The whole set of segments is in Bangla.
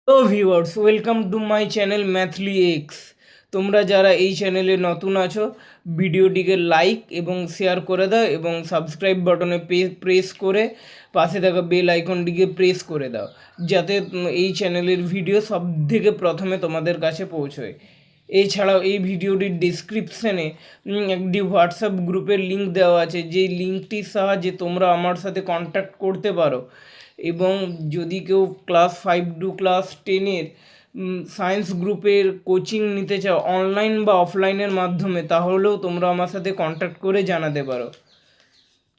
Hello viewers, welcome to my channel Mathly X. তোমরা যারা এই চ্যানেলে নতুন আছো, ভিডিওটিকে লাইক এবং শেয়ার করে দাও এবং সাবস্ক্রাইব বাটনে প্রেস করে পাশে থাকা বেল আইকনটিকে প্রেস করে দাও, যাতে এই চ্যানেলের ভিডিও সব থেকে প্রথমে তোমাদের কাছে পৌঁছয়। এছাড়াও এই ভিডিওটির ডিসক্রিপশানে একটি হোয়াটসঅ্যাপ গ্রুপের লিঙ্ক দেওয়া আছে, যেই লিঙ্কটির সাহায্যে তোমরা আমার সাথে কন্ট্যাক্ট করতে পারো। এবং যদি কেউ ক্লাস 5 to ক্লাস 10-এর সায়েন্স গ্রুপের কোচিং নিতে চাও অনলাইন বা অফলাইনের মাধ্যমে, তাহলেও তোমরা আমার সাথে কন্ট্যাক্ট করে জানাতে পারো।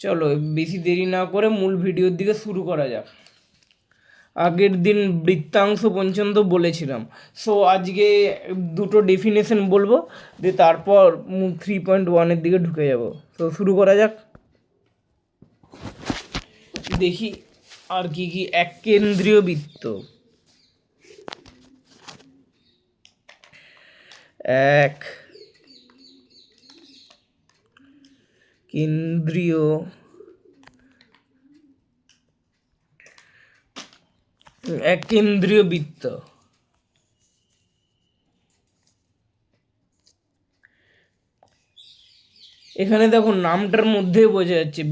চলো বেশি দেরি না করে মূল ভিডিওর দিকে শুরু করা যাক। আগের দিন বৃত্তাংশ পর্যন্ত বলেছিলাম, সো আজকে দুটো ডেফিনেশন বলবো, দিয়ে তারপর 3.1-এর দিকে ঢুকে যাব। তো শুরু করা যাক। দেখি আর কি কি। এক কেন্দ্রীয় বৃত্ত, এক কেন্দ্রীয় বৃত্ত। এখানে দেখো নামটার মধ্যে বোঝা যাচ্ছে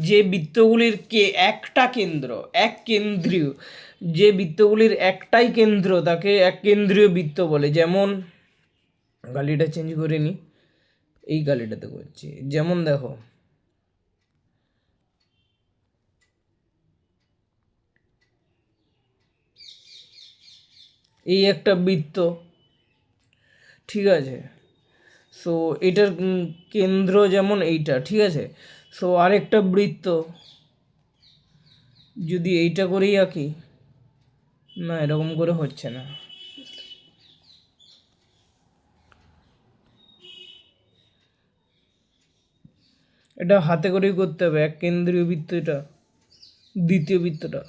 যে বৃত্তগুলির একটা কেন্দ্র, এক কেন্দ্রীয়, যে বৃত্তগুলির একটাই কেন্দ্র তাকে এক কেন্দ্রীয় বৃত্ত বলে। যেমন গালিটা চেঞ্জ করে নি, এই গালিটাতে করছি। যেমন দেখো, এই একটা বৃত্ত, ঠিক আছে। সো এটার কেন্দ্র যেমন এইটা, ঠিক আছে। সো আরেকটা বৃত্ত যদি এইটা করেই আঁকি, না এরকম করে হচ্ছে না। এটা হাতে করেই করতে হবে। এক কেন্দ্রীয় বৃত্ত, এটা দ্বিতীয় বৃত্তটা।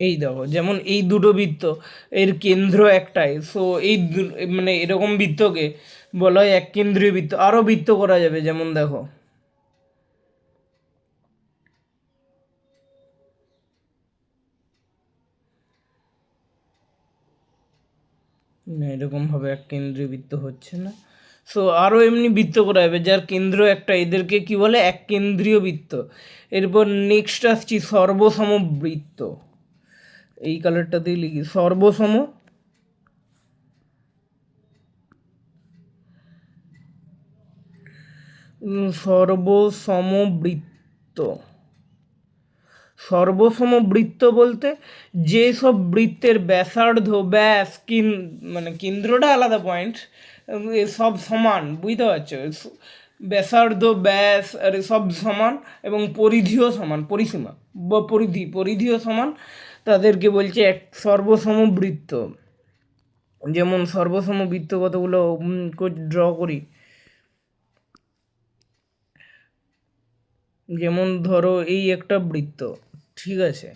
এই দেখো, যেমন এই দুটো বৃত্ত, এর কেন্দ্র একটাই। সো এই মানে এরকম বৃত্তকে বলা হয় এক কেন্দ্রীয় বৃত্ত। আরও বৃত্ত করা যাবে, যেমন দেখো, না এরকমভাবে এক কেন্দ্রীয় বৃত্ত হচ্ছে না। সো আরও এমনি বৃত্ত করা যাবে যার কেন্দ্র একটা, এদেরকে কি বলে? এক কেন্দ্রীয় বৃত্ত। এরপর নেক্সট আসছি সর্বসম বৃত্ত। এই কালারটাতেই লিখি, সর্বসম বৃত্ত। সর্বসম বৃত্ত বলতে যেসব বৃত্তের ব্যাসার্ধ, ব্যাস, মানে কেন্দ্রটা আলাদা পয়েন্ট, সব সমান, বুঝতে পারছো? ব্যাসার্ধ, ব্যাস আর সব সমান এবং পরিধিও সমান, পরিসীমা বা পরিধিও সমান, তাদেরকে বলছে এক সর্বসম বৃত্ত। যেমন সর্বসম বৃত্ত কতগুলো ড্র করি। যেমন ধরো এই একটা বৃত্ত, ঠিক আছে।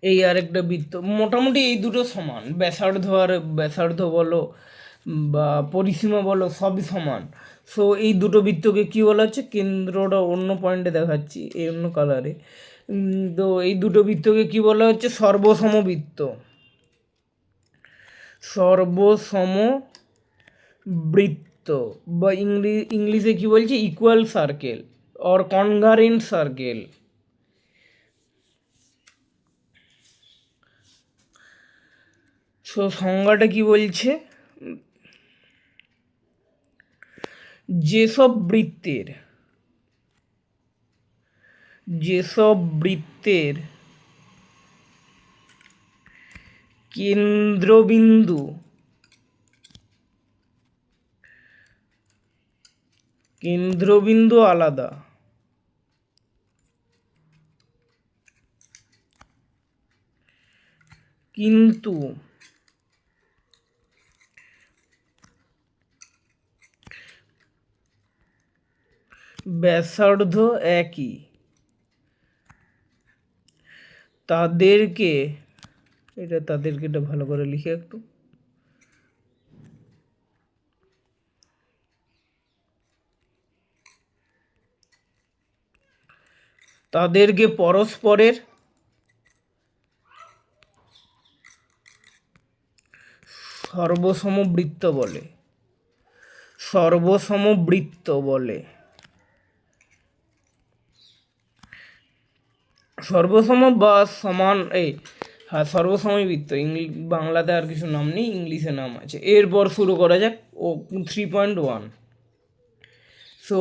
এই আরেকটা বৃত্ত, মোটামুটি এই দুটো সমান, ব্যাসার্ধ আর ব্যাসার্ধ বলো বা পরিসীমা বলো, সবই সমান। সো এই দুটো বৃত্তকে কী বলা হচ্ছে? কেন্দ্রটা অন্য পয়েন্টে দেখাচ্ছি, এই অন্য কালারে। তো এই দুটো বৃত্তকে কী বলা হচ্ছে? সর্বসম বৃত্ত। সর্বসম বৃত্ত বা ইংলিশে কী বলছে? Equal circle or congruent circle. So সংজ্ঞাটা কি বলছে? যেসব বৃত্তের কেন্দ্রবিন্দু কেন্দ্রবিন্দু আলাদা, কিন্তু ব্যাসার্ধ একই, তাদেরকে এটা ভালো করে লিখে একটু, তাদেরকে পরস্পরের সর্বসমবৃত্ত বলে, সর্বসমবৃত্ত বলে। সর্বসম বা সমান, হ্যাঁ সর্বসমবৃত্ত, বাংলাতে আর কিছু নাম নেই, ইংলিশে নাম আছে। এরপর শুরু করা যাক 3.1। সো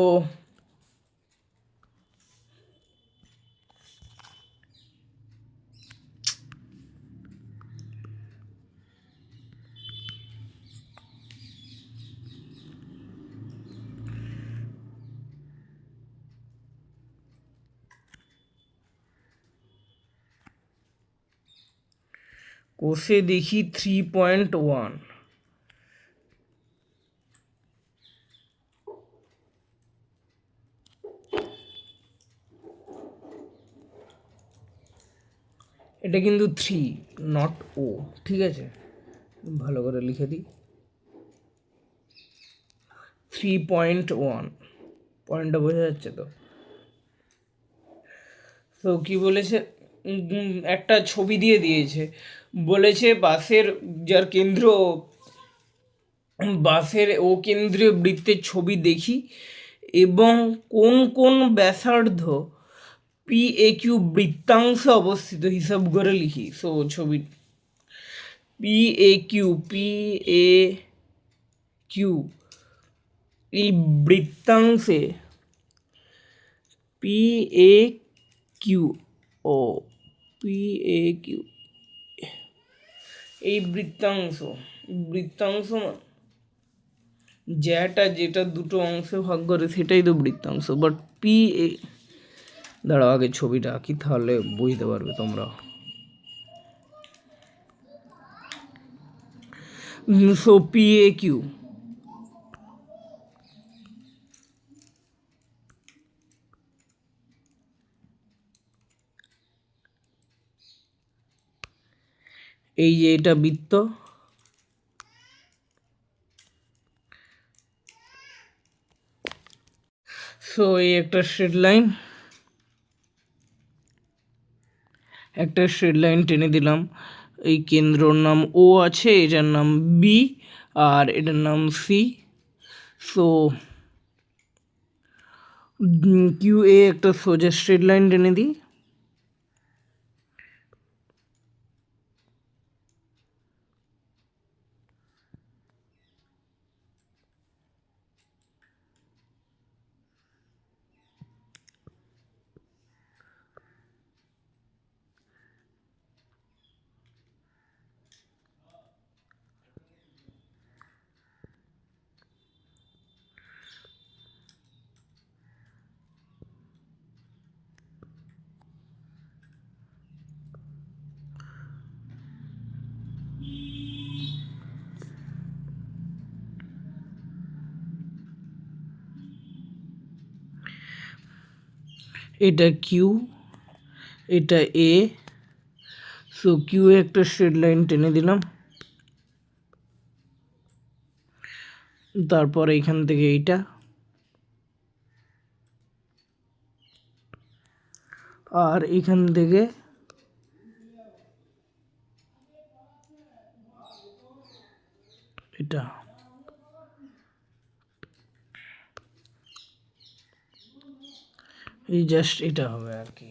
কোষে দেখি 3.1। এটা কিন্তু 3 নট ও, ঠিক আছে, ভালো করে লিখে দিই 3.1, পয়েন্টটা বোঝা যাচ্ছে তো? তো কি বলেছে, একটা ছবি দিয়ে দিয়েছে, বলেছে বাসের যার কেন্দ্র, বাসের ও কেন্দ্রীয় বৃত্তের ছবি দেখি এবং কোন কোন ব্যাসার্ধ পি এ কিউ বৃত্তাংশে অবস্থিত হিসাব করে লিখি। সো ছবি পি এ কিউ এই বৃত্তাংশে পি এ কিউ ও পি এ কিউ এই বৃত্তাংশ যেটা দুটো অংশে ভাগ করে সেটাই তো বৃত্তাংশ। বাট পি এ, দাঁড়াও আগে ছবিটা আঁকি তাহলে বুঝতে পারবে তোমরা। সো পি এ কিউ এই যে এটা বৃত্ত, সো এই একটা স্ট্রেট লাইন, টেনে দিলাম। এই কেন্দ্রর নাম ও আছে, এটার নাম বি আর এটার নাম সি। সো কিউ এ একটা সোজা স্ট্রেট লাইন টেনে দিই, এটা কিউ, এটা এ। সো কিউ এ একটা স্ট্রেট লাইন টেনে দিলাম, তারপর এইখান থেকে এইটা, আর এখান থেকে এটা, এই জাস্ট এটা হবে আর কি।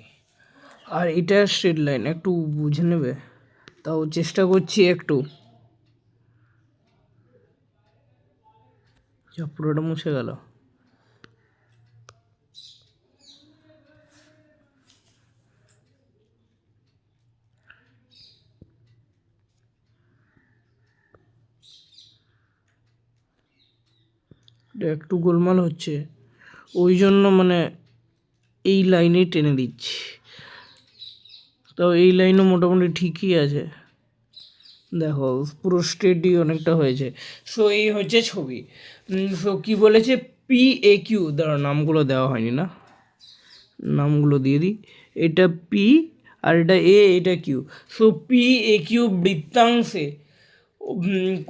আর এটা স্ট্রেট লাইন, একটু বুঝে নেবে, তাও চেষ্টা করছি একটু। যা পুরোটা মুছে গেল। এটা একটু গোলমাল হচ্ছে, ওই জন্য মানে এই লাইনেই টেনে দিচ্ছি। তো এই লাইনও মোটামুটি ঠিকই আছে, দেখো পুরো স্টেডি অনেকটা হয়েছে। সো এই হচ্ছে ছবি। সো কী বলেছে, PAQ, দাঁড়া নামগুলো দেওয়া হয়নি না, নামগুলো দিয়ে দিই। এটা পি আর এটা এ, এটা কিউ। সো PAQ বৃত্তাংশে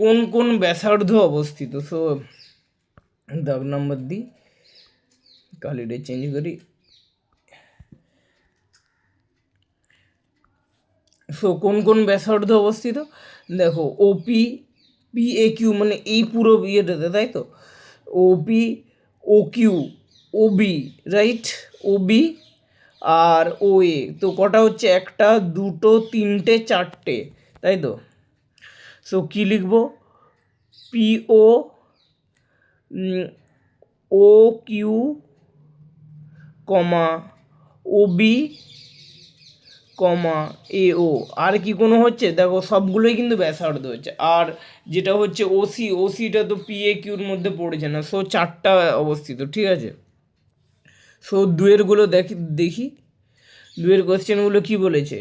কোন কোন ব্যাসার্ধ অবস্থিত। সো দাগ নাম্বার দিই, কালিটা চেঞ্জ করি। সো কোন কোন ব্যাসার্ধ অবস্থিত, দেখো PAQ মানে এই পুরো ইয়েটাতে, তাই তো, OP, OQ, OB, right, OB আর OA। তো কটা হচ্ছে, একটা, দুটো, তিনটে, চারটে, তাই তো। সো কী লিখবো, PO, OQ, OB, AO। আর কি কোনো হচ্ছে, দেখো সবগুলোই কিন্তু ব্যাসার্ধ হচ্ছে। আর যেটা হচ্ছে ওসিটা তো PAQর মধ্যে পড়েছে না। সো চারটা অবস্থিত, ঠিক আছে। সো দুয়েরগুলো দেখি দুয়ের কোয়েশ্চেনগুলো কি বলেছে,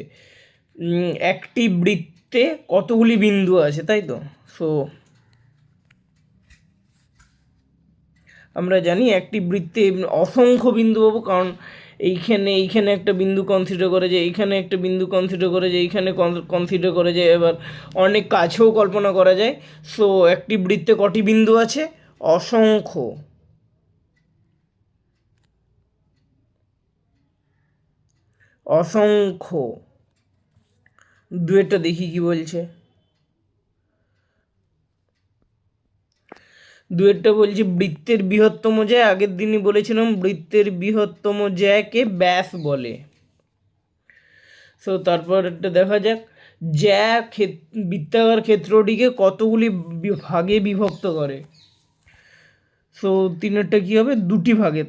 একটি বৃত্তে কতগুলি বিন্দু আছে, তাই তো। সো আমরা জানি একটি বৃত্তে অসংখ্য বিন্দু পাবো, কারণ এইখানে একটা বিন্দু কনসিডার করে যে, এইখানে একটা বিন্দু কনসিডার করে যে, এইখানে কনসিডার করে যে, এবার অনেক কাছেও কল্পনা করা যায়। সো একটি বৃত্তে কটি বিন্দু আছে, অসংখ্য। অসংখ্য। দুয়েরটা দেখি কি বলছে, দুয়েরটা বলছে বৃত্তের বৃহত্তম জ্যা, আগের দিনই বলেছিলাম বৃত্তের বৃহত্তম জ্যাকে ব্যাস বলে। সো তারপর একটা দেখা যাক, জ্যা বৃত্তাকার ক্ষেত্রটিকে কতগুলি ভাগে বিভক্ত করে। সো তিনেরটা কী হবে, দুটি ভাগে।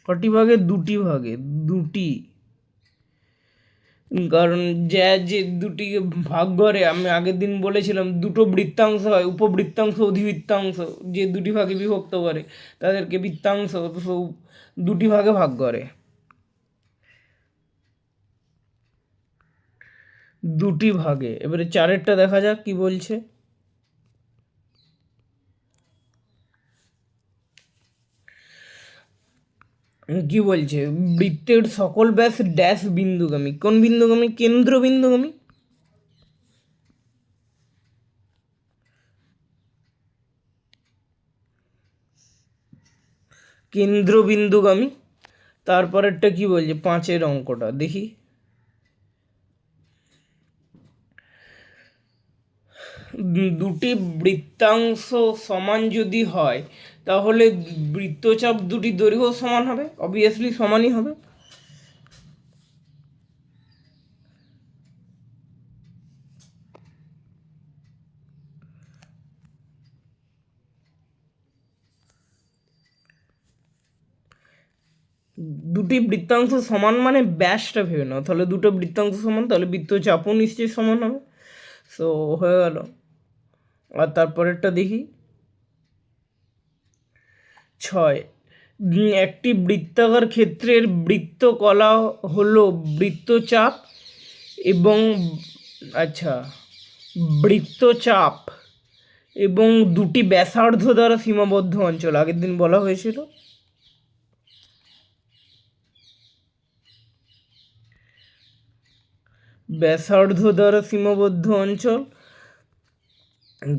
কটি ভাগে, দুটি ভাগে, দুটি। কারণ যে দুটি ভাগ করে, আমি আগের দিন বলেছিলাম দুটো বৃত্তাংশ হয়, উপবৃত্তাংশ, অধিবৃত্তাংশ, যে দুটি ভাগে বিভক্ত করে তাদেরকে বৃত্তাংশ। তো দুটি ভাগে ভাগ করে, দুটি ভাগে। এবারে চারেরটা দেখা যাক কি বলছে, কি বলছে, বৃত্তের সকল ব্যাস ড্যাশ বিন্দুগামী। কোন বিন্দুগামী, কেন্দ্র বিন্দুগামী। কেন্দ্রবিন্দুগামী। তারপরেরটা কি বলছে, 5 অঙ্কটা দেখি, দুটি বৃত্তাংশ সমান যদি হয় তাহলে বৃত্তচাপ দুটি দৈর্ঘ্য সমান হবে, অবভিয়াসলি সমানই হবে। দুটি বৃত্তাংশ সমান মানে ব্যাসটা ভেবে নাও, তাহলে দুটো বৃত্তাংশ সমান, তাহলে বৃত্তচাপও নিশ্চয়ই সমান হবে। সো হয়ে গেল। আর তারপরেরটা দেখি, 6, একটি বৃত্তাকার ক্ষেত্রের বৃত্তকলা হলো বৃত্তচাপ এবং আচ্ছা বৃত্তচাপ এবং দুটি ব্যাসার্ধ দ্বারা সীমাবদ্ধ অঞ্চল, আগের দিন বলা হয়েছিল। ব্যাসার্ধ দ্বারা সীমাবদ্ধ অঞ্চল।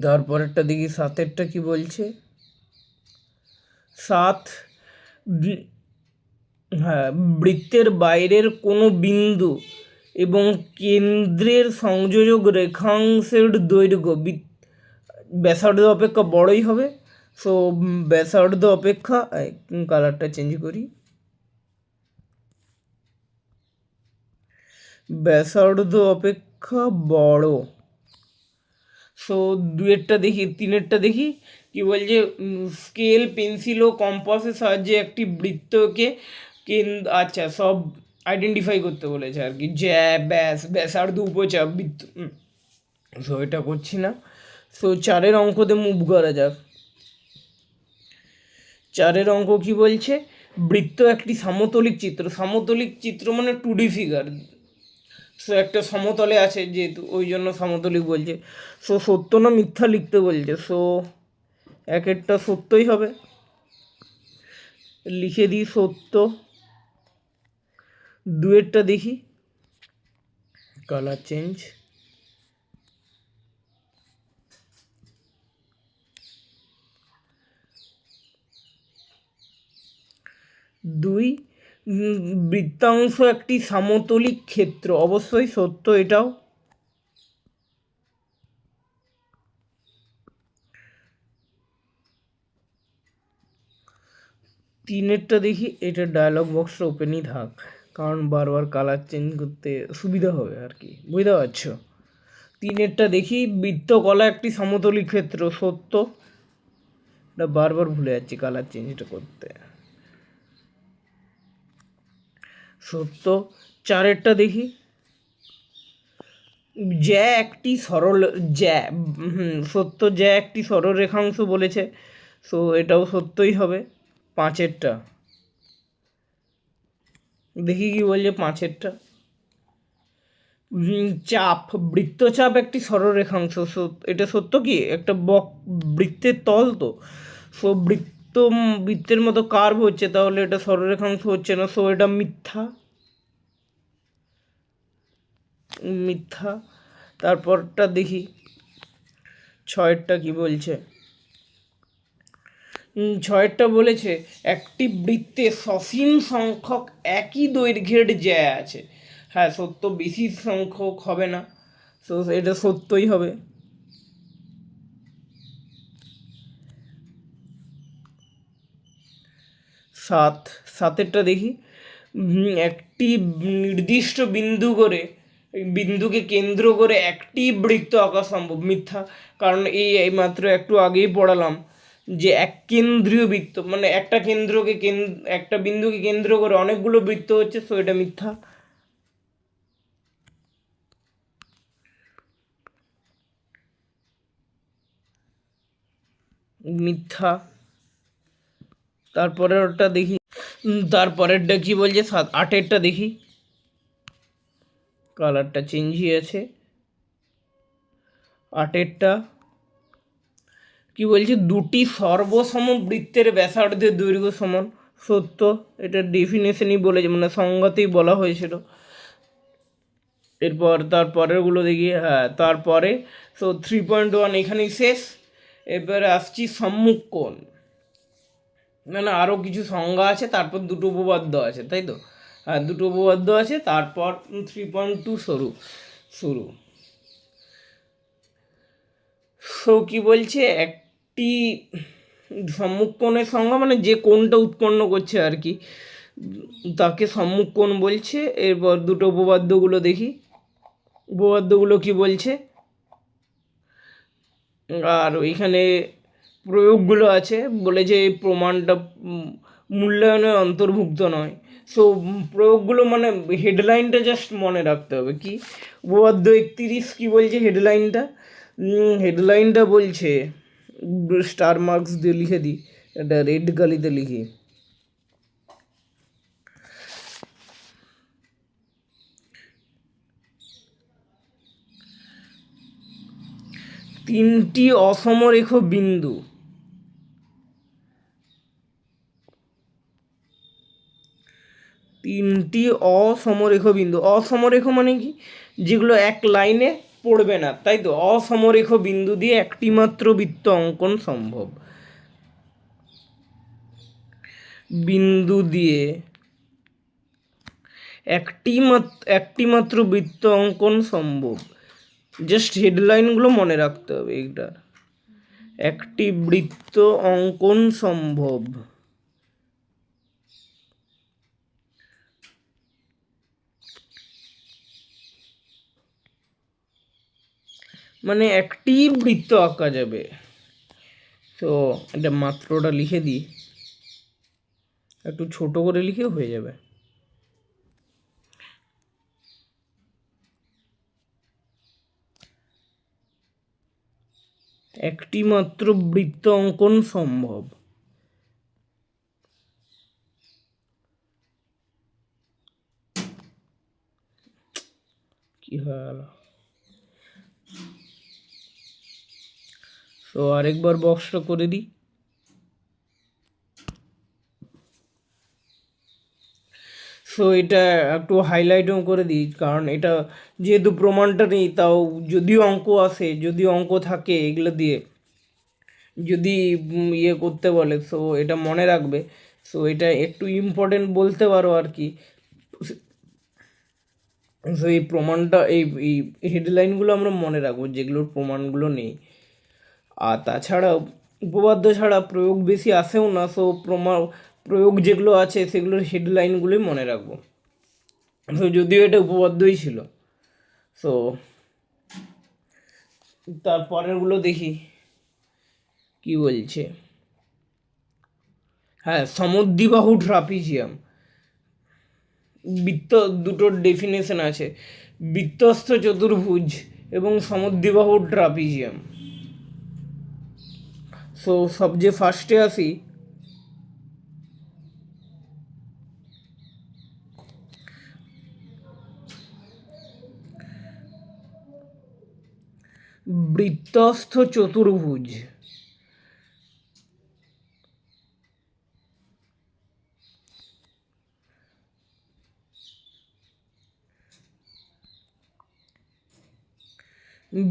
তারপরেরটা দেখি 7এরটা কি বলছে, 7, হ্যাঁ, বৃত্তের বাইরের কোনো বিন্দু এবং কেন্দ্রের সংযোজক রেখাংশের দৈর্ঘ্য ব্যাসার্ধ অপেক্ষা বড়ই হবে। সো ব্যাসার্ধ অপেক্ষা, কালারটা চেঞ্জ করি, ব্যাসার্ধ অপেক্ষা বড়। সো দুয়েরটা দেখি, তিনেরটা দেখি কি বলছে, স্কেল, পেন্সিল ও কম্পাসের সাহায্যে একটি বৃত্তকে আচ্ছা সব আইডেন্টিফাই করতে বলেছে আর কি, জ্যা, ব্যাস, ব্যাসার্ধ, উপচাপ, বৃত্ত। সো এটা করছি না। সো 4 অঙ্কতে মুভ করা যাক। চারের অঙ্ক কি বলছে, বৃত্ত একটি সমতলিক চিত্র। সমতলিক চিত্র মানে 2D ফিগার। সো একটা সমতলে আছে যেহেতু ওই জন্য সমতলিক বলছে। সো সত্য না মিথ্যা লিখতে বলছে। সো একেরটা সত্যই হবে, লিখে দিই সত্য। দুয়েরটা দেখি, কালার চেঞ্জ। দুই, বৃত্তাংশ একটি সমতলিক ক্ষেত্র, অবশ্যই সত্য এটাও। তিনেরটা দেখি, এটা ডায়লগ বক্সটা ওপেনই থাক, কারণ বারবার কালার চেঞ্জ করতে সুবিধা হবে আর কি, বুঝতে পারছো। তিনেরটা দেখি, বৃত্তকলা একটি সমতলিক ক্ষেত্র, সত্য। এটা বারবার ভুলে যাচ্ছি কালার চেঞ্জটা করতে, সত্য। চারেরটা দেখি, জ্যা একটি সরল জ্যা, সত্য, জ্যা একটি সরলরেখাংশ বলেছে। সো এটাও সত্যই হবে। পাঁচেরটা দেখি কি বলছে, পাঁচেরটা, চাপ, বৃত্তচাপ একটি সরলরেখাংশ। এটা সত্য কি, একটা বৃত্তের তল তো, সো বৃত্তের মতো কার্ভ হচ্ছে, তাহলে এটা সরলরেখাংশ হচ্ছে না। সো এটা মিথ্যা, মিথ্যা। তারপরটা দেখি, ছয়েরটা কি বলছে। ছয়েরটা বলেছে একটি বৃত্তে সসীম সংখ্যক একই দৈর্ঘ্যের জ্যা আছে। হ্যাঁ সত্য, বেশি সংখ্যক হবে না, তো এটা সত্যই হবে। সাতেরটা দেখি, একটি নির্দিষ্ট বিন্দুকে কেন্দ্র করে একটি বৃত্ত আঁকা সম্ভব, মিথ্যা। কারণ এই মাত্র একটু আগেই পড়ালাম যে এক কেন্দ্রীয় বৃত্ত মানে একটা বিন্দুকে কেন্দ্র করে অনেকগুলো বৃত্ত হচ্ছে, সো এটা মিথ্যা। মিথ্যা। তারপরেরটা দেখি, তারপরেরটা কি বলছে, আটেরটা দেখি, কালারটা চেঞ্জ হয়ে আছে। আটেরটা কি বলছে, দুটি সর্বসম বৃত্তের ব্যাসার্ধের দৈর্ঘ্য সমান, সত্য। এটা ডেফিনেশনই বলেছে, মানে সংজ্ঞাতেই বলা হয়েছিল। এরপর তারপরেরগুলো দেখি, হ্যাঁ তারপরে, সো 3.1 এখানেই শেষ। এবারে আসছি সম্মুখ কোণ, মানে আরও কিছু সংজ্ঞা আছে, তারপর দুটো উপপাদ্য আছে, তাই তো। হ্যাঁ দুটো উপপাদ্য আছে, তারপর 3.2 শুরু। সো কি বলছে, একটি সম্মুখ কোণের সংজ্ঞা মানে যে কোণটা উৎপন্ন করছে আর কি, তাকে সম্মুখ কোণ বলছে। এরপর দুটো উপপাদ্যগুলো দেখি, উপপাদ্যগুলো কি বলছে, আর ওইখানে প্রয়োগগুলো আছে। বলেছে এই প্রমাণটা মূল্যায়নের অন্তর্ভুক্ত নয়। সো প্রয়োগগুলো মানে হেডলাইনটা জাস্ট মনে রাখতে হবে। কি উপপাদ্য 31 কি বলছে হেডলাইনটা, হেডলাইনটা বলছে, স্টার মার্কস দিয়ে লিখে দিই, এটা রেড কালিতে লিখি, তিনটি অসমরেখ বিন্দু, তিনটি অসমরেখ বিন্দু। অসমরেখ মানে কি, যেগুলো এক লাইনে পড়বে না, তাই তো। অসমরেখ বিন্দু দিয়ে একটি মাত্র বৃত্ত অঙ্কন সম্ভব, বিন্দু দিয়ে একটি মাত্র বৃত্ত অঙ্কন সম্ভব। জাস্ট হেডলাইনগুলো মনে রাখতে হবে এইটা, একটি বৃত্ত অঙ্কন সম্ভব, মানে একটি বৃত্ত আঁকা যাবে। তো এটা মাত্রটা লিখে দিই, একটু ছোট করে লিখে হয়ে যাবে। একটি মাত্র বৃত্ত অঙ্কন সম্ভব। সো আরেকবার বক্সটা করে দিই। সো এটা একটু হাইলাইটও করে দিই, কারণ এটা যেহেতু প্রমাণটা নেই, তাও যদিও অঙ্ক আসে, যদি অঙ্ক থাকে এগুলো দিয়ে যদি ইয়ে করতে বলে, সো এটা মনে রাখবে। সো এটা একটু ইম্পর্টেন্ট বলতে পারো আর কি। সো এই প্রমাণটা, এই হেডলাইনগুলো আমরা মনে রাখবো যেগুলোর প্রমাণগুলো নেই। আর তাছাড়া উপপাদ্য ছাড়া প্রয়োগ বেশি আসেও না, সো প্রয়োগ যেগুলো আছে সেগুলোর হেডলাইনগুলোই মনে রাখবো। সো যদিও এটা উপপাদ্যই ছিল। সো তারপরেরগুলো দেখি কি বলছে। হ্যাঁ, সমদ্বিবাহু ট্রাপিজিয়াম, বৃত্ত দুটোর ডেফিনেশন আছে, বৃত্তস্থ চতুর্ভুজ এবং সমদ্বিবাহু ট্রাপিজিয়াম। সো সবচেয়ে ফার্স্টে আসি বৃত্তস্থ চতুর্ভুজ।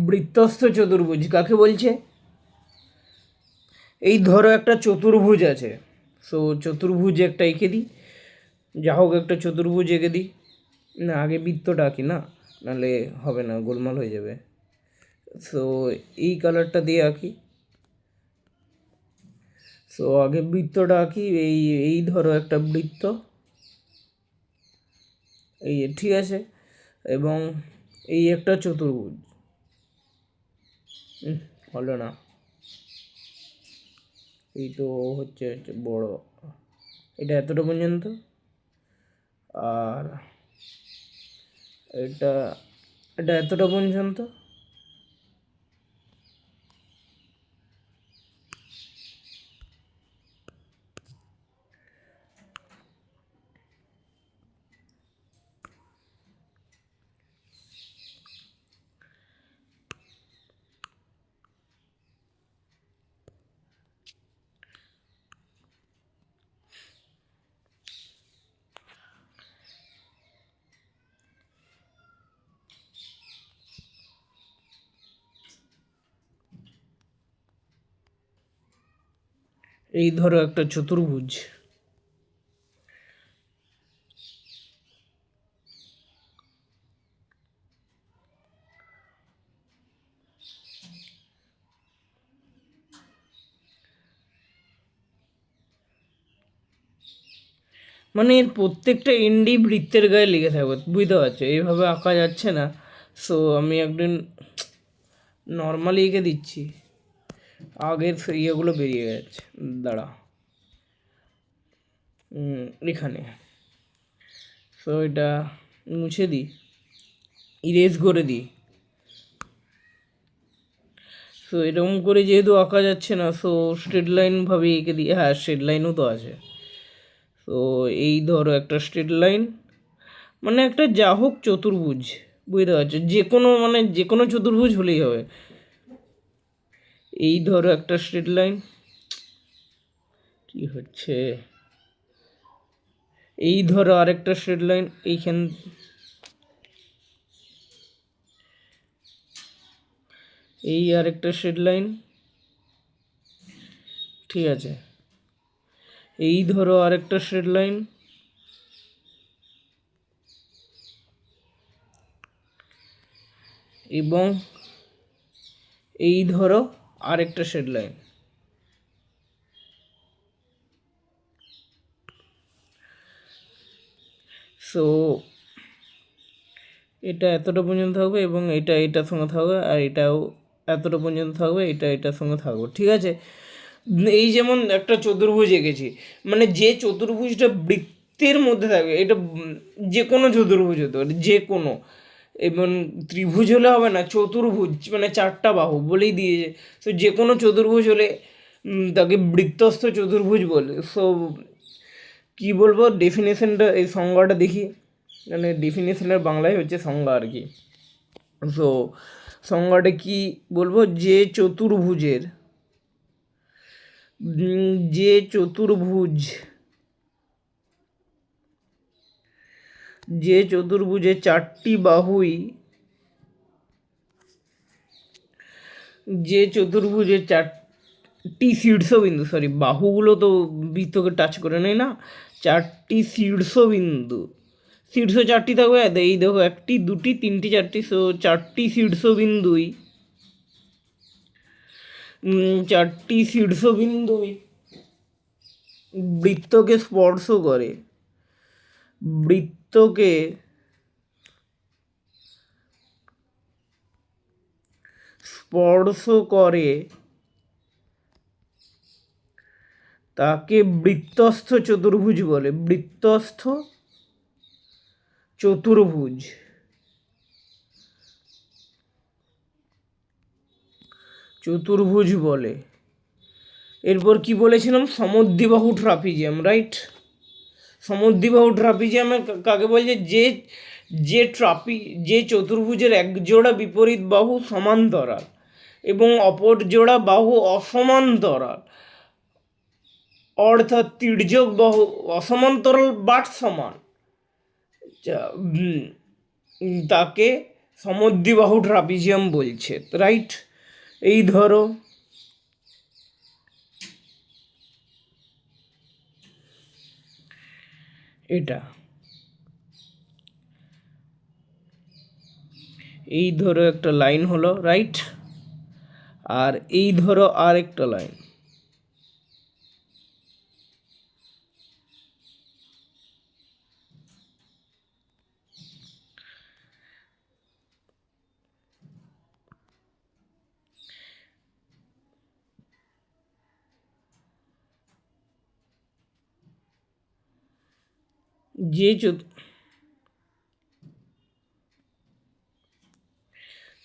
বৃত্তস্থ চতুর্ভুজ কাকে বলছে? এই ধরো একটা চতুর্ভুজ আছে, সো চতুর্ভুজ একটা এঁকে দিই, যা হোক একটা চতুর্ভুজ এঁকে দিই। না, আগে বৃত্তটা আঁকি না, নাহলে হবে না, গোলমাল হয়ে যাবে। সো এই কালারটা দিয়ে আঁকি। সো আগে বৃত্তটা আঁকি। এই ধরো একটা বৃত্ত, এই ঠিক আছে, এবং এই একটা চতুর্ভুজ। হলো না, এই তো হচ্ছে বড়, এটা এতটা পর্যন্ত, আর এটা এটা এতটা পর্যন্ত। এই ধরো একটা চতুর্ভুজ, মানে এর প্রত্যেকটা এন্ডি বৃত্তের গায়ে লেগে থাকবে, বুঝতে পারছো? এইভাবে আঁকা যাচ্ছে না, সো আমি একদিন নর্মালি এঁকে দিচ্ছি, আগের ইয়েগুলো বেরিয়ে যাচ্ছে। দাঁড়া, এখানে, সো এটা মুছে দিই, ইরেজ করে দিই। সো এরকম করে যেহেতু আঁকা যাচ্ছে না, সো স্ট্রেট লাইনভাবে এঁকে দিই। হ্যাঁ, স্ট্রেট লাইনও তো আছে। তো এই ধরো একটা স্ট্রেট লাইন, মানে একটা যা হোক চতুর্ভুজ, বুঝতে পারছো? যে কোনো, মানে যে কোনো চতুর্ভুজ হলেই হবে। এই ধরো একটা স্ট্রেট লাইন, কি হচ্ছে, এই ধরো আরেকটা স্ট্রেট লাইন, এইখান, এই আরেকটা স্ট্রেট লাইন, ঠিক আছে, এই ধরো আরেকটা স্ট্রেট লাইন, এবং এই ধরো আরেকটা স্ট্রেট লাইন। সো এটা এতটা পর্যন্ত থাকবে, এবং এটা এটার সঙ্গে থাকবে, আর এটাও এতটা পর্যন্ত থাকবে, এটা এটার সঙ্গে থাকবে, ঠিক আছে? এই যেমন একটা চতুর্ভুজ এঁকেছি, মানে যে চতুর্ভুজটা বৃত্তের মধ্যে থাকবে, এটা যে কোনো চতুর্ভুজ হতে পারে, যে কোনো, এবং ত্রিভুজ হলে হবে না, চতুর্ভুজ মানে চারটা বাহু বলেই দিয়েছে। তো যে কোনো চতুর্ভুজ হলে তাকে বৃত্তস্থ চতুর্ভুজ বলে। সো কী বলবো, ডেফিনেশনটা, এই সংজ্ঞাটা দেখি, মানে ডেফিনেশনের বাংলায় হচ্ছে সংজ্ঞা আর কি। সো সংজ্ঞাটা কি বলবো, যে চতুর্ভুজের যে চতুর্ভুজ, যে চতুর্ভুজে চারটি বাহুই, যে চতুর্ভুজে চারটি শীর্ষবিন্দু, সরি বাহুগুলো তো বৃত্তকে টাচ করে নেই না, চারটি শীর্ষবিন্দু, শীর্ষ চারটি থাকবে, এই দেখো একটি দুটি তিনটি চারটি, সো চারটি শীর্ষবিন্দুই, চারটি শীর্ষবিন্দুই বৃত্তকে স্পর্শ করে, বৃত্তকে স্পর্শ করে তাকে বৃত্তস্থ চতুর্ভুজ বলে, বৃত্তস্থ চতুর্ভুজ, চতুর্ভুজ বলে। এরপর কি বলেছিলাম, সমদ্বিবাহু ট্রাপিজিয়াম, রাইট। সমদ্বিবাহু ট্রাপিজিয়ামে কাকে বলছে, যে চতুর্ভুজের এক জোড়া বিপরীত বাহু সমান্তরাল এবং অপর জোড়া বাহু অসমান্তরাল, অর্থাৎ তির্যক বাহু অসমান্তরাল বাট সমান, তাকে সমদ্বিবাহু ট্রাপিজিয়াম বলছে, রাইট। এই ধরো এটা, এই ধরো একটা লাইন হলো, রাইট, আর এই ধরো আর একটা লাইন,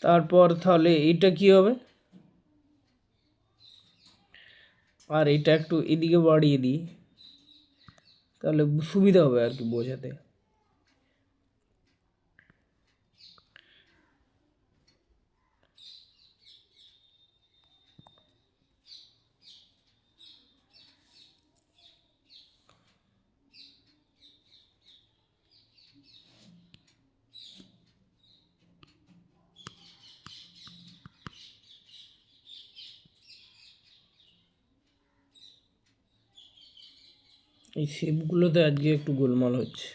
তারপর তাহলে এটা কি হবে, আর এটা একটু এদিকে বাড়িয়ে দিই, তাহলে সুবিধা হবে আর কি বোঝাতে। এই শেপগুলোতে আজকে একটু গোলমাল হচ্ছে,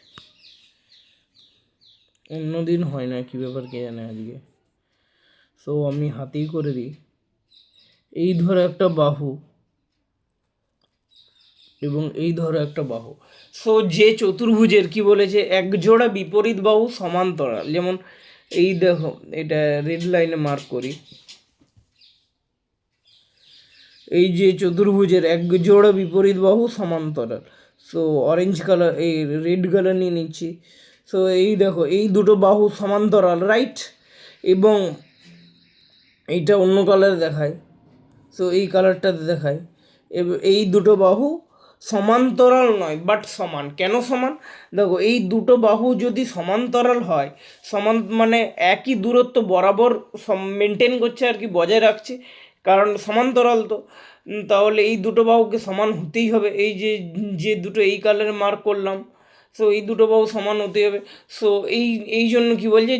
অন্যদিন হয় না, কী ব্যাপার কে জানে আজকে। সো আমি হাতেই করে দিই। এই ধরো একটা বাহু এবং এই ধরো একটা বাহু, সো যে চতুর্ভুজের কি বলেছে, এক জোড়া বিপরীত বাহু সমান্তরাল, যেমন এই দেখো এটা রেড লাইনে মার্ক করি, এই যে চতুর্ভুজের এক জোড়া বিপরীত বাহু সমান্তরাল, সো অরেঞ্জ কালার, এই রেড কালার নিয়ে নিচ্ছি। সো এই দেখো এই দুটো বাহু সমান্তরাল, রাইট, এবং এইটা অন্য কালার দেখায়, সো এই কালারটাতে দেখায়, এই দুটো বাহু সমান্তরাল নয় বাট সমান। কেন সমান, দেখো এই দুটো বাহু যদি সমান্তরাল হয়, সমান মানে একই দূরত্ব বরাবর মেনটেন করছে আর কি, বজায় রাখছে, কারণ সমান্তরাল তো, তাহলে এই দুটো বাহুকে সমান হতেই হবে। এই যে যে দুটো এই কালারে মার্ক করলাম, সো এই দুটো বাহু সমান হতেই হবে। সো এই জন্য কি বলছে,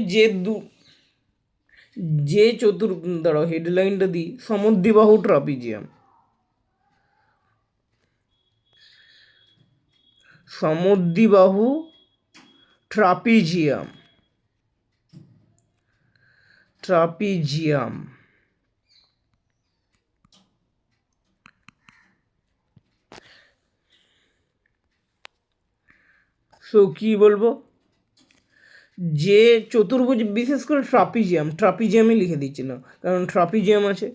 যে দাঁড়াও হেডলাইনটা দিই, সমদ্বিবাহু ট্রাপিজিয়াম, সমদ্বিবাহু ট্রাপিজিয়াম, ট্রাপিজিয়াম। সো কি বলবো, যে চতুর্ভুজ, বিশেষ করে ট্রাপিজিয়ামই লিখে দিচ্ছি না, কারণ ট্রাপিজিয়াম আছে,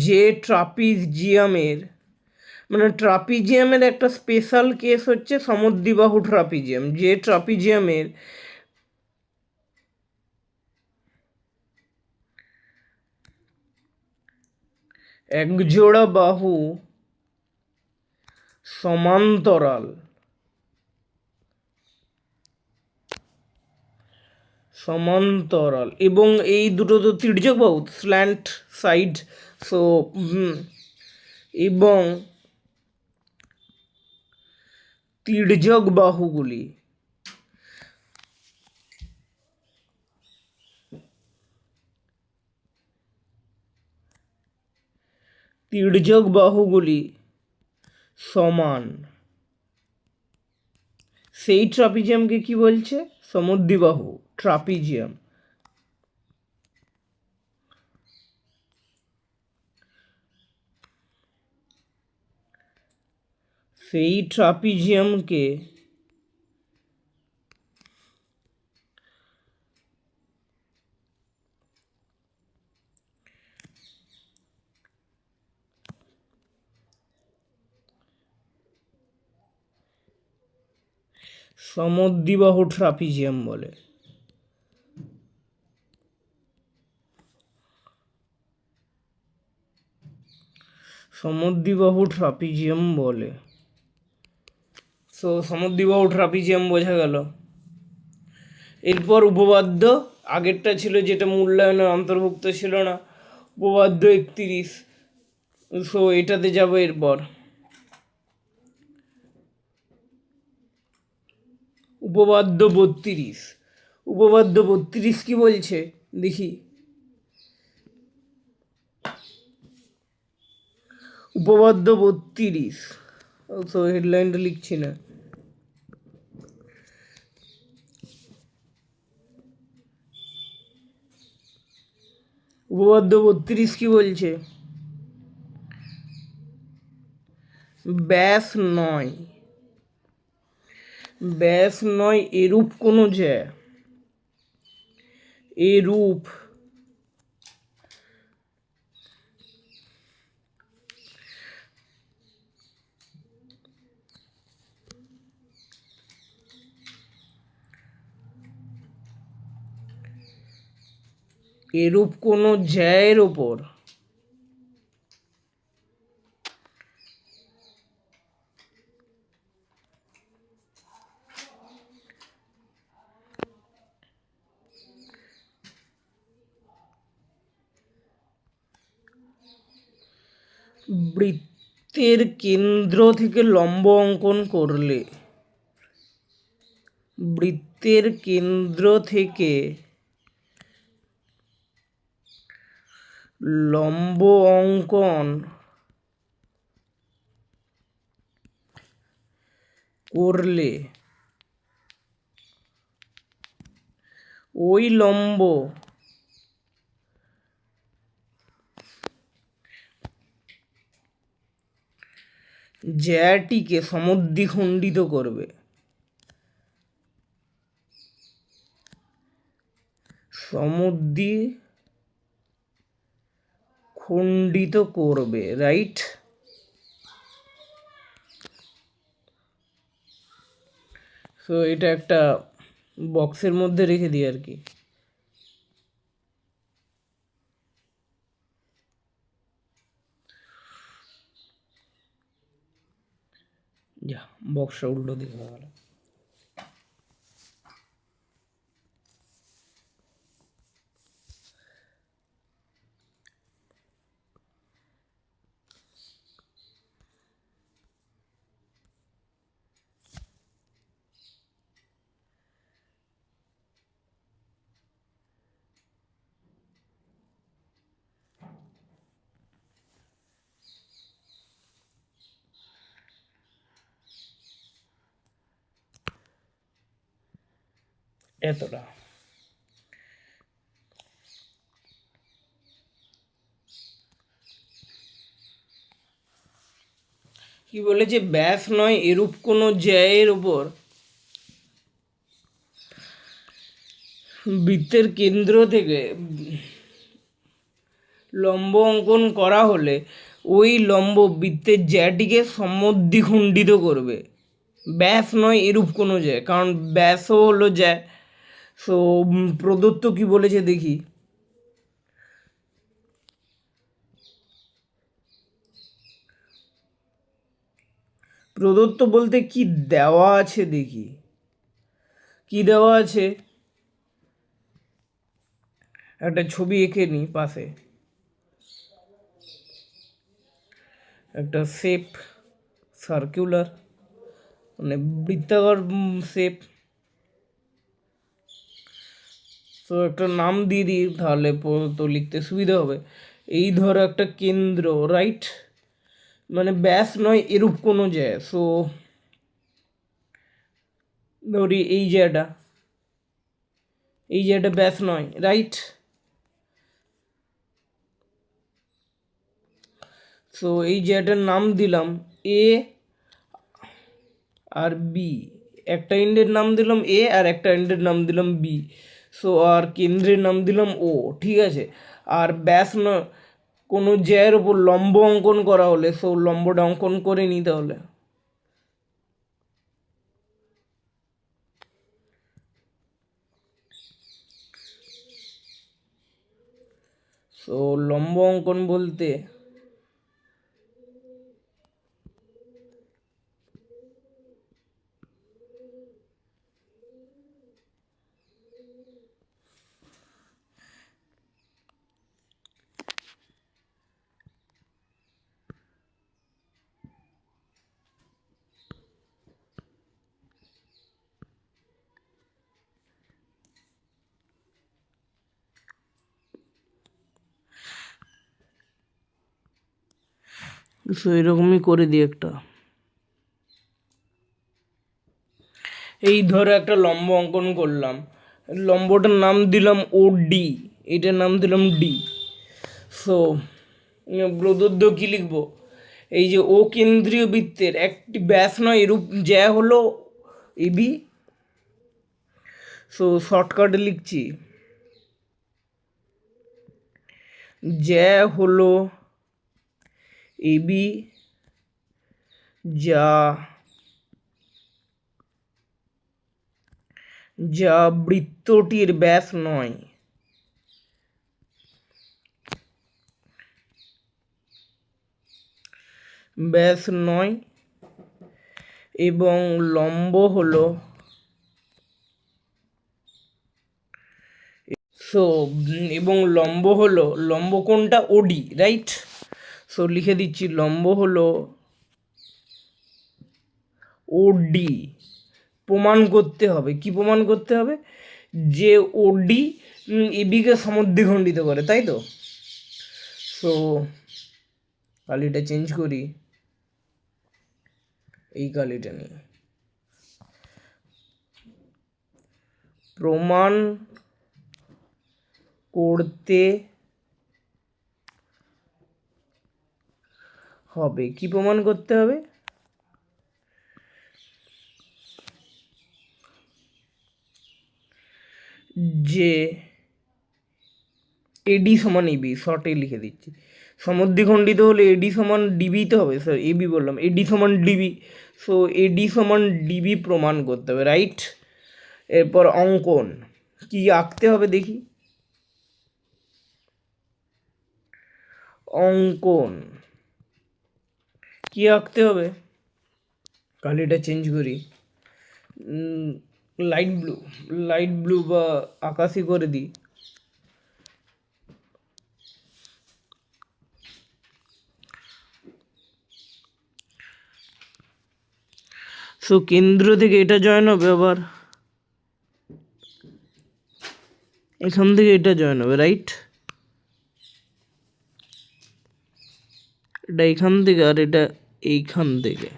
যে ট্রাপিজিয়ামের, মানে ট্রাপিজিয়ামের একটা স্পেশাল কেস হচ্ছে সমদ্বিবাহু ট্রাপিজিয়াম, যে ট্রাপিজিয়ামের একজোড়া বাহু সমান্তরাল, সমান্তরাল, এবং এই দুটো তো তির্যক বাহু, স্ল্যান্ট সাইড। সো এবং তির্যক বাহুগুলি সমান। সেই ট্রাপিজিয়ামকে কি বলছে? সমদ্বিবাহু ট্রাপিজিয়াম। সেই ট্রাপিজিয়ামকে সমদ্বিবাহু ট্রাপিজিয়াম বলে। সমদ্বিবাহু ট্রাপিজিয়াম বলে। সো সমদ্বিবাহু ট্রাপিজিয়াম বোঝা গেল। এরপর উপপাদ্য, আগেরটা ছিল যেটা মূল্যায়নের অন্তর্ভুক্ত ছিল না, উপপাদ্য 31। সো এটাতে যাব এরপর। উপপাদ্য 32। উপপাদ্য 32 কি বলছে দেখি। উপপাদ্য 32, তো হেডলাইনটা লিখছি না। উপপাদ্য 32 কি বলছে? ব্যাস নয় এরূপ কোনো জ্যা, এরূপ কোনো জ্যায়ের ওপর বৃত্তের কেন্দ্র থেকে লম্ব অঙ্কন করলে, বৃত্তের কেন্দ্র থেকে লম্ব অঙ্কন করলে ওই লম্ব জ্যাটিকে সমদ্বিখণ্ডিত করবে। সমদ্বিখণ্ডিত করবে, রাইট? সো এটা একটা বক্সের মধ্যে রেখে দিই আর কি। যা, বক্সটা উল্টো দিকে হয়ে গেল। এতটা কি বলেছে? ব্যাস নয় এরূপ কোনো জ্যায়ের ওপর বৃত্তের কেন্দ্র থেকে লম্ব অঙ্কন করা হলে ওই লম্ব বৃত্তের জ্যাটিকে সমদ্বিখণ্ডিত করবে। ব্যাস নয় এরূপ কোনো জ্যা, কারণ ব্যাসও হলো জ্যা। সো প্রদত্ত কি বলেছে দেখি। প্রদত্ত বলতে কি দেওয়া আছে দেখি। কি দেওয়া আছে? একটা ছবি এঁকে নিই পাশে, একটা শেপ সার্কুলার মানে বৃত্তাকার শেপ। তো একটা নাম দিয়ে দিই তাহলে তো লিখতে সুবিধা হবে। এই ধরো একটা কেন্দ্র, রাইট, মানে ব্যাস নয় এরূপ কোনো যায়। সো ধরি এই জায়গাটা ব্যাস নয়, রাইট। সো এই জায়গাটার নাম দিলাম এ আর বি, একটা এন্ডের নাম দিলাম এ আর একটা এন্ডের নাম দিলাম বি। সো আর কেন্দ্রের নাম দিলাম ও, ঠিক আছে। আর ব্যাস নয় কোনো জ্যায়ের ওপর লম্ব অঙ্কন করা হলে সো লম্বটা অঙ্কন করে নিতে হলে। সো লম্ব অঙ্কন বলতে সো এরকমই করে দিই একটা। এই ধরো একটা লম্ব অঙ্কন করলাম, লম্বটার নাম দিলাম ও ডি, এটার নাম দিলাম ডি। সো প্রদত্ত কী লিখবো, এই যে ও কেন্দ্রীয় বৃত্তের একটি ব্যাস নয় এরূপ জ্যা হলো এবি। সো শর্টকাটে লিখছি, জ্যা হলো এবি যা যা বৃত্তটির ব্যাস নয়। ব্যাস নয় এবং লম্ব হলো এবং লম্ব হলো, লম্ব কোনটা, ওডি, রাইট। সো লিখে দিচ্ছি লম্ব হলো ওডি। প্রমাণ করতে হবে, কি প্রমাণ করতে হবে, যে ওডি এবিকে সমদ্বিখণ্ডিত করে, তাই তো। সো কালিটা চেঞ্জ করি, এই কালিটা নিই। প্রমাণ করতে হবে, কি প্রমাণ করতে হবে, যে এডি সমান এবি, শর্টে লিখে দিচ্ছি, সমদ্বিখণ্ডিত হলে এডি সমান ডিবি তো হবে, স্যার এবি বললাম, এডি সমান ডিবি। সো এডি সমান ডিবি প্রমাণ করতে হবে, রাইট। এরপর অঙ্কন কি আঁকতে হবে দেখি, অঙ্কন কি আঁকতে হবে, কালিটা চেঞ্জ করি, লাইট ব্লু বা আকাশি করে দিই। সো কেন্দ্র থেকে এটা জয়েন হবে, আবার এখান থেকে এটা জয়েন হবে, রাইট। এটা এখান থেকে আর এটা এইখান থেকে।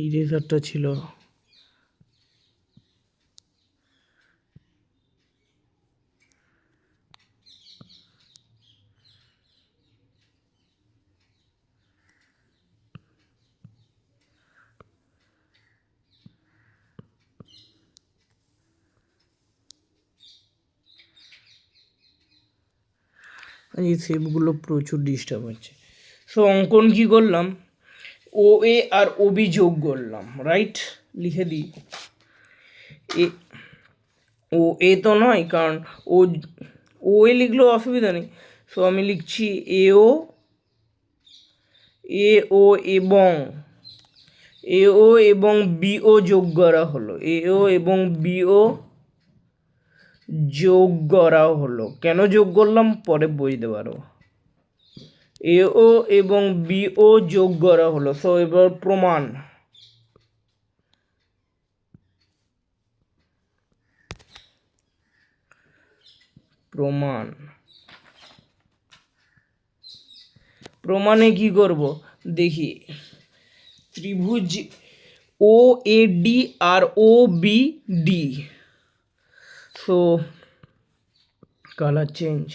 ইরেজারটা ছিল, এই শেপগুলো প্রচুর ডিস্টার্ব হচ্ছে। সো অঙ্কন কি করলাম, ও এ আর ও বি যোগ করলাম, রাইট? লিখে দিই, এ ও এ তো নয়, কারণ ও এ লিখলেও অসুবিধা নেই। সো আমি লিখছি এ ও এবং বিও যোগ করা হলো, এও এবং বিও যোগ করা হলো। কেন যোগ করলাম পরে বুঝতে পারো। এও এবং বিও যোগ করা হলো। সো এবার প্রমাণ, প্রমাণে কি করব দেখি, ত্রিভুজ ও এ ডি আর O B D. So colour change,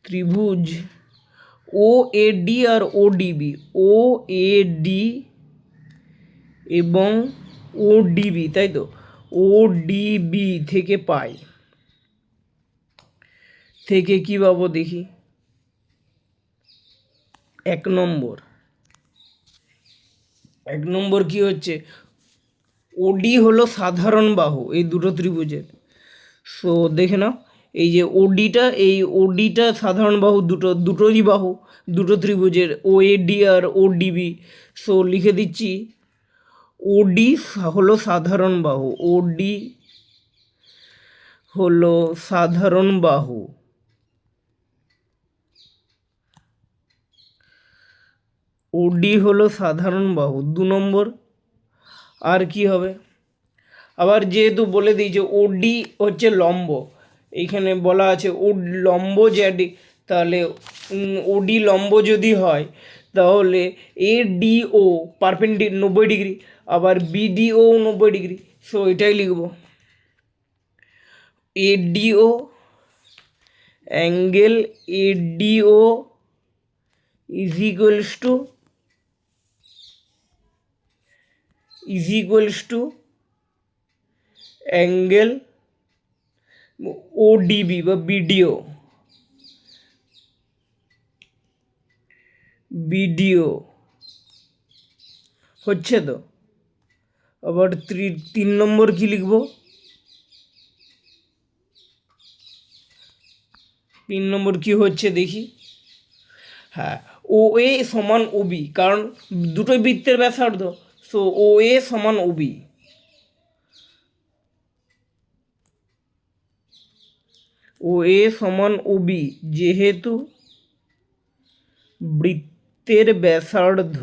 ত্রিভুজ ও এ ডি আর O D B, O A D এবং ও ডিবি, তাই তো? ও ডিবি থেকে পাই, থেকে কি পাবো দেখি, এক নম্বর কি হচ্ছে, ওডি হলো সাধারণ বাহু এই দুটো ত্রিভুজের। সো দেখে নাও, এই যে ওডিটা সাধারণ বাহু, দুটোরই বাহু, দুটো ত্রিভুজের, ও এ ডি আর ও ডিবি। সো লিখে দিচ্ছি, ওডি হলো সাধারণ বাহু, ওডি হলো সাধারণ বাহু, ওডি হলো সাধারণ বাহু। 2 নম্বর আর কি হবে, আবার যেহেতু বলে দিই যে ওডি হচ্ছে লম্ব, এইখানে বলা আছে ও লম্ব জ্যাডি, তাহলে ওডি লম্ব যদি হয় তাহলে এ ডিও পারপেন্ডিক 90 ডিগ্রি, আবার বিডিও 90 ডিগ্রি। সো এটাই লিখব, A D O angle A D O is equals to angle O D B বা বিডিও হচ্ছে তো। আবার 3 নম্বর কি লিখব, 3 নম্বর কি হচ্ছে দেখি, হ্যাঁ, ও এ সমান ওবি, কারণ দুটোই বৃত্তের ব্যাসার্ধ। সো ও এ সমান ওবি, ও এ সমান ওবি যেহেতু বৃত্তের ব্যাসার্ধ।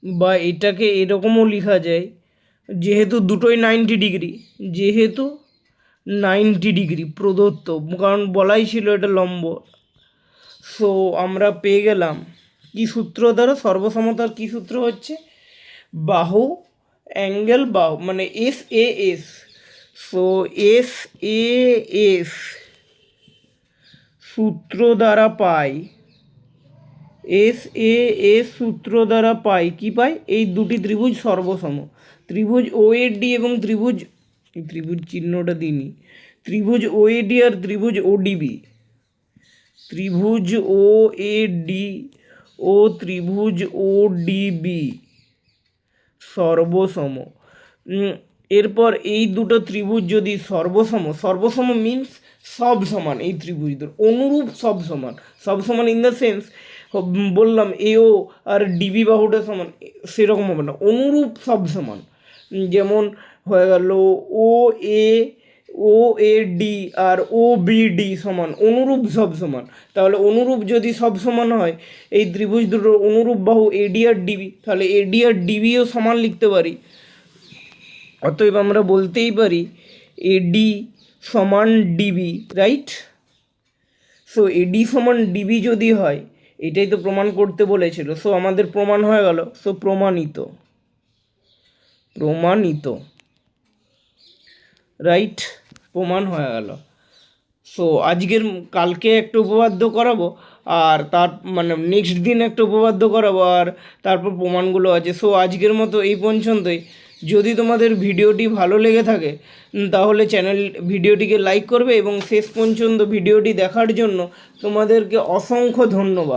বা এটাকে এরকমও লেখা যায়, যেহেতু দুটোই 90 ডিগ্রি, যেহেতু 90 ডিগ্রি প্রদত্ত, কারণ বলাই ছিল এটা লম্ব। সো আমরা পেয়ে গেলাম কি সূত্র দ্বারা, সর্বসমতার কি সূত্র হচ্ছে, বাহু অ্যাঙ্গেল বাহু মানে S A S. So S A S সূত্র দ্বারা পাই, এস এ এস সূত্র দ্বারা পাই কি পাই, এই দুটি ত্রিভুজ সর্বসম, ত্রিভুজ ও এ ডি এবং ত্রিভুজ চিহ্নটা দিইনি, ত্রিভুজ ও এ ডি আর ত্রিভুজ ও ডিবি, ত্রিভুজ ও এ ডি ও ত্রিভুজ ও ডিবি সর্বসম। এরপর এই দুটো ত্রিভুজ যদি সর্বসম মিন্স সব সমান, এই ত্রিভুজদের অনুরূপ সব সমান ইন দ্য সেন্স, বললাম এও আর ডিবি বাহুটা সমান সেরকম হবে না, অনুরূপ সব সমান। যেমন হয়ে গেল ও এ ডি আর ও বি ডি সমান, অনুরূপ সব সমান। তাহলে অনুরূপ যদি সব সমান হয়, এই ত্রিভুজ দুটোর অনুরূপ বাহু এডি আর ডিবি, তাহলে এডি আর ডিবিও সমান লিখতে পারি। অতএব আমরা বলতেই পারি এডি সমান ডিবি, রাইট? সো এডি সমান ডিবি যদি হয়, এটাই তো প্রমাণ করতে বলেছিল। সো আমাদের প্রমাণ হয়ে গেল। সো প্রমাণিত, রাইট? প্রমাণ হয়ে গেল। সো কালকে একটা উপপাদ্য করাবো, আর তার মানে নেক্সট দিন একটা উপপাদ্য করাবো, আর তারপর প্রমাণগুলো আছে। সো আজকের মতো এই পর্যন্তই। যদি তোমাদের ভিডিওটি ভালো লেগে থাকে তাহলে ভিডিওটিকে লাইক করবে এবং শেষ পর্যন্ত ভিডিওটি দেখার জন্য তোমাদেরকে অসংখ্য ধন্যবাদ।